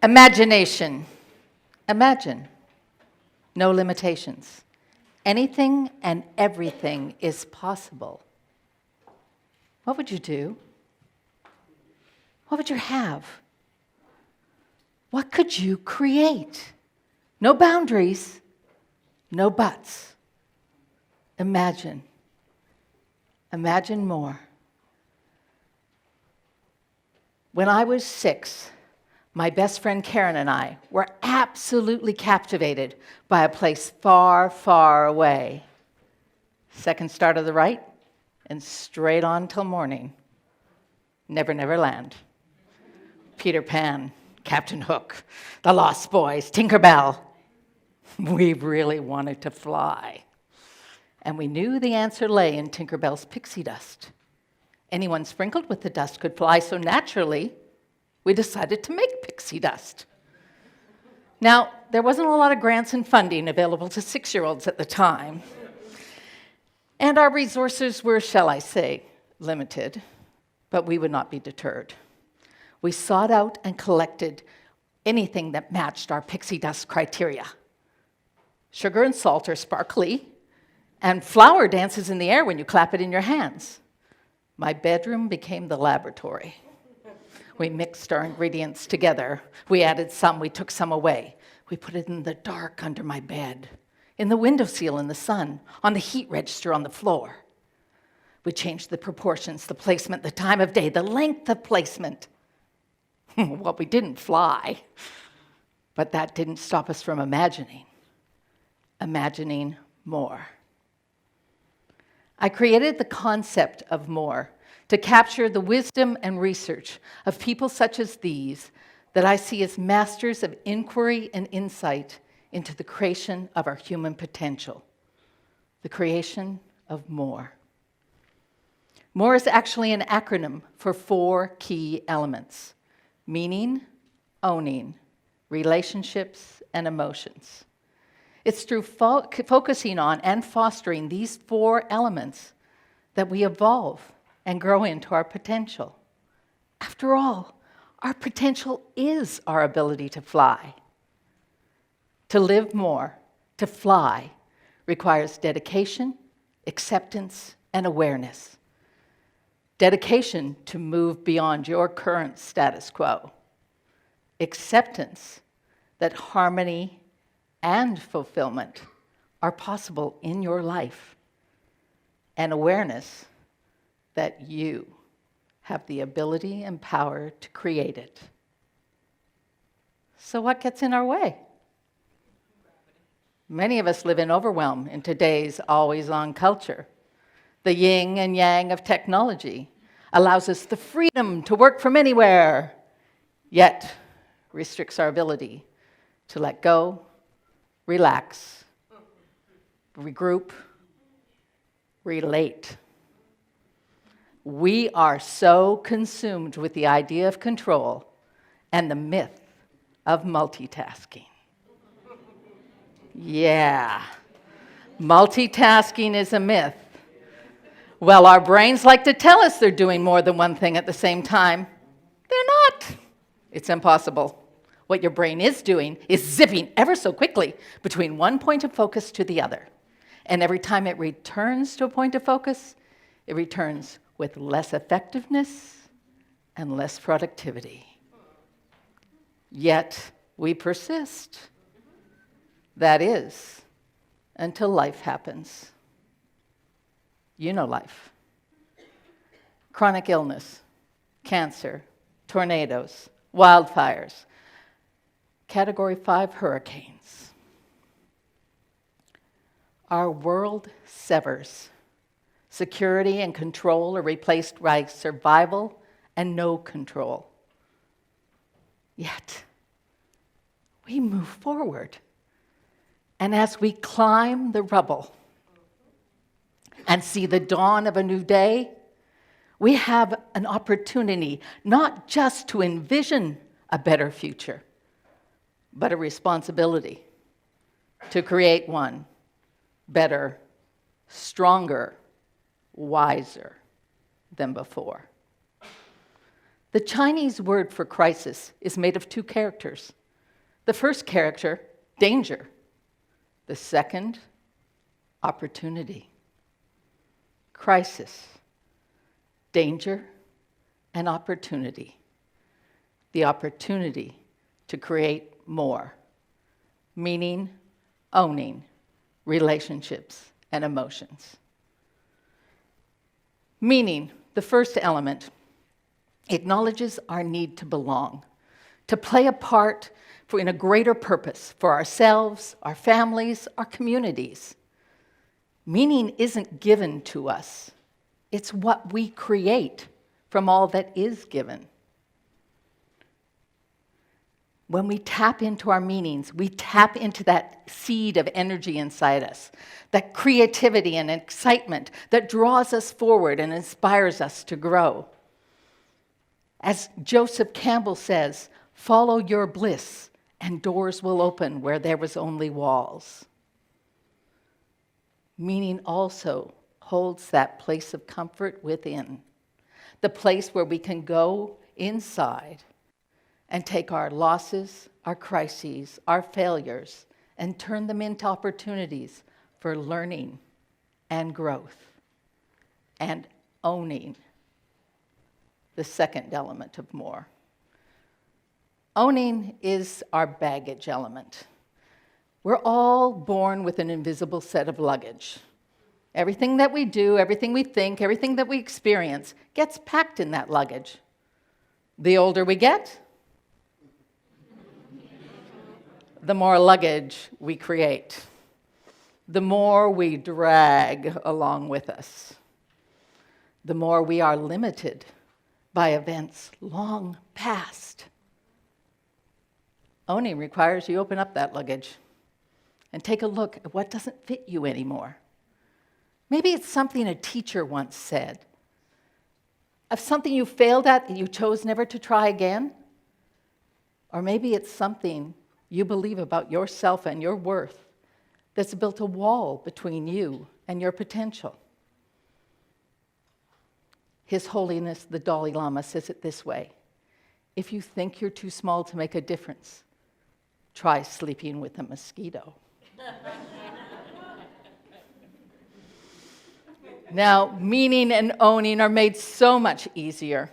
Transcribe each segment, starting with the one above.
Imagination. Imagine. No limitations. Anything and everything is possible. What would you do? What would you have? What could you create? No boundaries, no buts. Imagine. Imagine more. When I was 6, my best friend Karen and I were absolutely captivated by a place far, far away. Second star to the right, and straight on till morning. Never, Never Land. Peter Pan, Captain Hook, The Lost Boys, Tinker Bell. We really wanted to fly. And we knew the answer lay in Tinker Bell's pixie dust. Anyone sprinkled with the dust could fly, so naturally, we decided to make pixie dust. Now, there wasn't a lot of grants and funding available to 6-year-olds at the time. And our resources were, shall I say, limited, but we would not be deterred. We sought out and collected anything that matched our pixie dust criteria. Sugar and salt are sparkly, and flour dances in the air when you clap it in your hands. My bedroom became the laboratory. We mixed our ingredients together. We added some, we took some away. We put it in the dark under my bed, in the windowsill in the sun, on the heat register on the floor. We changed the proportions, the placement, the time of day, the length of placement. Well, we didn't fly, but that didn't stop us from imagining more. I created the concept of more to capture the wisdom and research of people such as these that I see as masters of inquiry and insight into the creation of our human potential, the creation of more. More is actually an acronym for 4 key elements: meaning, owning, relationships, and emotions. It's through focusing on and fostering these 4 elements that we evolve and grow into our potential. After all, our potential is our ability to fly. To live more, to fly, requires dedication, acceptance, and awareness. Dedication to move beyond your current status quo. Acceptance that harmony and fulfillment are possible in your life. And awareness that you have the ability and power to create it. So what gets in our way? Many of us live in overwhelm in today's always-on culture. The yin and yang of technology allows us the freedom to work from anywhere, yet restricts our ability to let go, relax, regroup, relate. We are so consumed with the idea of control and the myth of multitasking. Yeah, multitasking is a myth. Well, our brains like to tell us they're doing more than one thing at the same time. They're not. It's impossible. What your brain is doing is zipping ever so quickly between one point of focus to the other. And every time it returns to a point of focus, it returns with less effectiveness and less productivity. Yet we persist. That is, until life happens. You know life. Chronic illness, cancer, tornadoes, wildfires, Category 5 hurricanes. Our world severs. Security and control are replaced by survival and no control. Yet, we move forward. And as we climb the rubble and see the dawn of a new day, we have an opportunity not just to envision a better future, but a responsibility to create one better, stronger, wiser than before. The Chinese word for crisis is made of two characters. The first character, danger. The second, opportunity. Crisis, danger, and opportunity. The opportunity to create more, meaning, owning, relationships, and emotions. Meaning, the first element, acknowledges our need to belong, to play a part in a greater purpose for ourselves, our families, our communities. Meaning isn't given to us. It's what we create from all that is given. When we tap into our meanings, we tap into that seed of energy inside us, that creativity and excitement that draws us forward and inspires us to grow. As Joseph Campbell says, follow your bliss and doors will open where there was only walls. Meaning also holds that place of comfort within, the place where we can go inside and take our losses, our crises, our failures, and turn them into opportunities for learning and growth and owning the second element of more. Owning is our baggage element. We're all born with an invisible set of luggage. Everything that we do, everything we think, everything that we experience gets packed in that luggage. The older we get, the more luggage we create, the more we drag along with us, the more we are limited by events long past. Owning requires you open up that luggage and take a look at what doesn't fit you anymore. Maybe it's something a teacher once said, of something you failed at and you chose never to try again. Or maybe it's something you believe about yourself and your worth that's built a wall between you and your potential. His Holiness the Dalai Lama says it this way: if you think you're too small to make a difference, try sleeping with a mosquito. Now, meaning and owning are made so much easier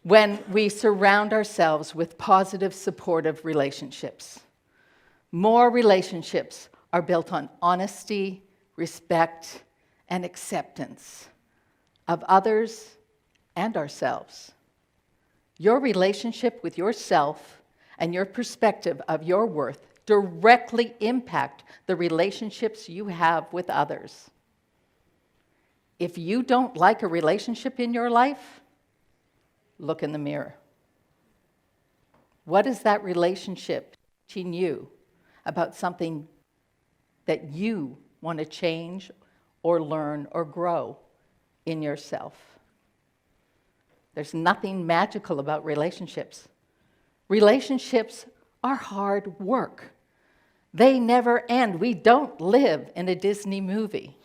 when we surround ourselves with positive, supportive relationships. More relationships are built on honesty, respect, and acceptance of others and ourselves. Your relationship with yourself and your perspective of your worth directly impact the relationships you have with others. If you don't like a relationship in your life, look in the mirror. What is that relationship teaching you about something that you want to change or learn or grow in yourself? There's nothing magical about relationships. Relationships are hard work. They never end. We don't live in a Disney movie.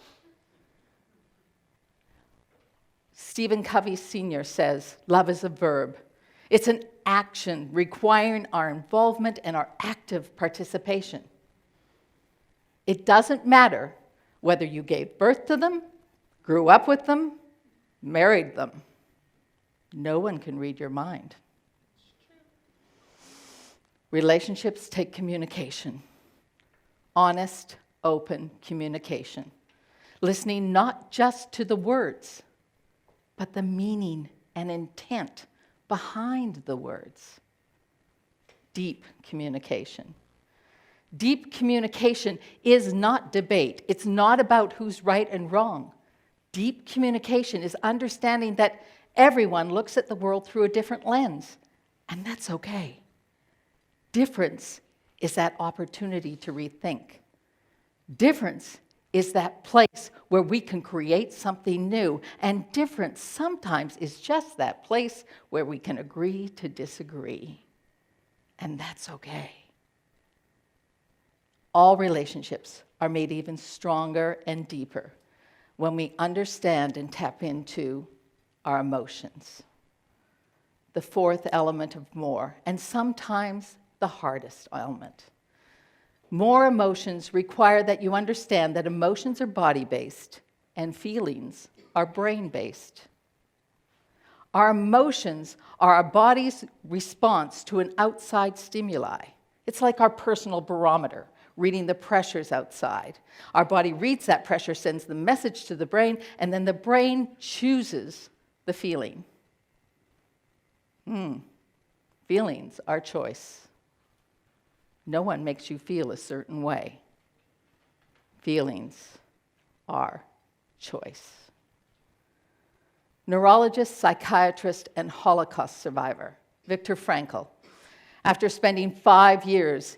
Stephen Covey Sr. says, love is a verb. It's an action requiring our involvement and our active participation. It doesn't matter whether you gave birth to them, grew up with them, married them. No one can read your mind. Relationships take communication. Honest, open communication. Listening not just to the words, but the meaning and intent behind the words. Deep communication. Deep communication is not debate. It's not about who's right and wrong. Deep communication is understanding that everyone looks at the world through a different lens, and that's okay. Difference is that opportunity to rethink. Difference is that place where we can create something new, and difference sometimes is just that place where we can agree to disagree, and that's okay. All relationships are made even stronger and deeper when we understand and tap into our emotions. the fourth element of more, and sometimes the hardest element. More emotions require that you understand that emotions are body-based and feelings are brain-based. Our emotions are our body's response to an outside stimuli. It's like our personal barometer, reading the pressures outside. Our body reads that pressure, sends the message to the brain, and then the brain chooses the feeling. Feelings are choice. No one makes you feel a certain way. Feelings are choice. Neurologist, psychiatrist, and Holocaust survivor, Viktor Frankl, after spending 5 years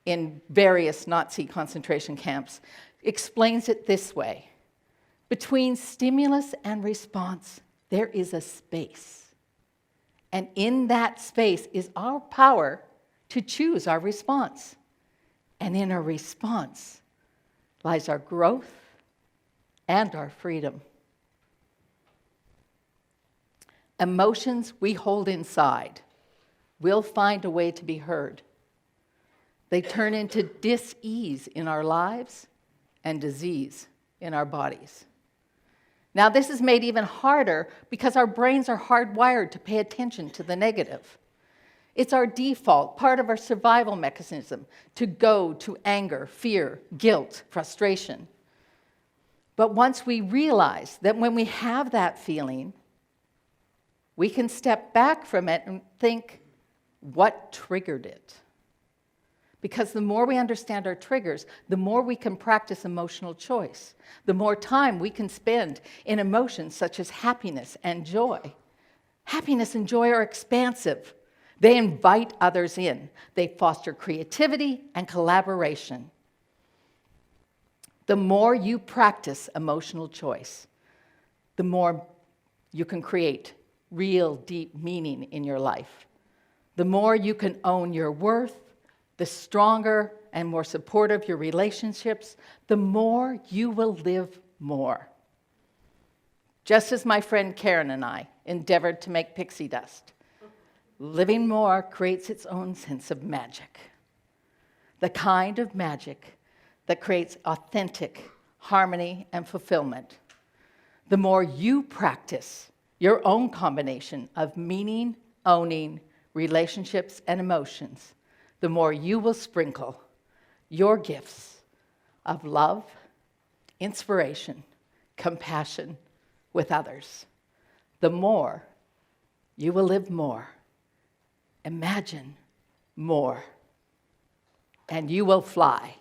in various Nazi concentration camps, explains it this way. Between stimulus and response, there is a space. And in that space is our power to choose our response. And in our response lies our growth and our freedom. Emotions we hold inside will find a way to be heard. They turn into dis-ease in our lives and disease in our bodies. Now, this is made even harder because our brains are hardwired to pay attention to the negative. It's our default, part of our survival mechanism, to go to anger, fear, guilt, frustration. But once we realize that when we have that feeling, we can step back from it and think, what triggered it? Because the more we understand our triggers, the more we can practice emotional choice. The more time we can spend in emotions such as happiness and joy. Happiness and joy are expansive. They invite others in. They foster creativity and collaboration. The more you practice emotional choice, the more you can create real deep meaning in your life. The more you can own your worth, the stronger and more supportive your relationships, the more you will live more. Just as my friend Karen and I endeavored to make pixie dust, living more creates its own sense of magic. The kind of magic that creates authentic harmony and fulfillment. The more you practice your own combination of meaning, owning, relationships, and emotions, the more you will sprinkle your gifts of love, inspiration, compassion with others. The more you will live more, imagine more, and you will fly.